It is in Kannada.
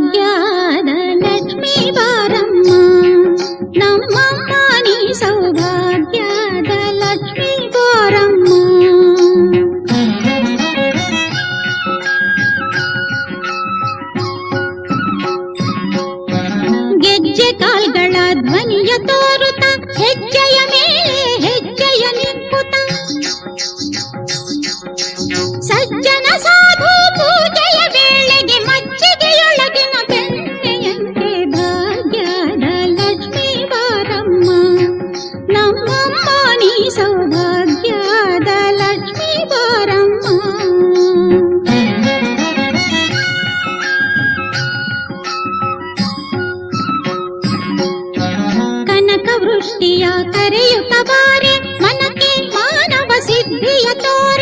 ಭಾಗ್ಯದ ಲಕ್ಷ್ಮೀ ಬಾರಮ್ಮ, ನಮ್ಮಮ್ಮ ನೀ ಸೌಭಾಗ್ಯದ ಲಕ್ಷ್ಮೀ ಬಾರಮ್ಮ. ಗೆಜ್ಜೆ ಕಾಲ್ಗಳ ಧ್ವನಿಯ ತೋರುತ್ತ ಹೆಜ್ಜೆಯ ಮೇಲೆ ಹೆಜ್ಜೆಯ ನಿಂಕುತ ಸಜ್ಜನ ಸಾಧು ಪೂಜೆಯ ವೇಳೆಗೆ ಮಜ್ಜಿಗೆಯೊಳಗಿನ ಬೆಣ್ಣೆಯಂತೆ ಭಾಗ್ಯದ ಲಕ್ಷ್ಮೀ ಬಾರಮ್ಮ, ನಮ್ಮಮ್ಮ ನೀ ಸೌಭಾಗ್ಯದ ಲಕ್ಷ್ಮೀ ಬಾರಮ್ಮ. ಕನಕ ವೃಷ್ಟಿಯ ಕರೆಯುತ್ತ ಬಾರೆ, ಮನಕ್ಕೆ ಮಾನವ ಸಿದ್ಧಿಯ ತೋರೆ,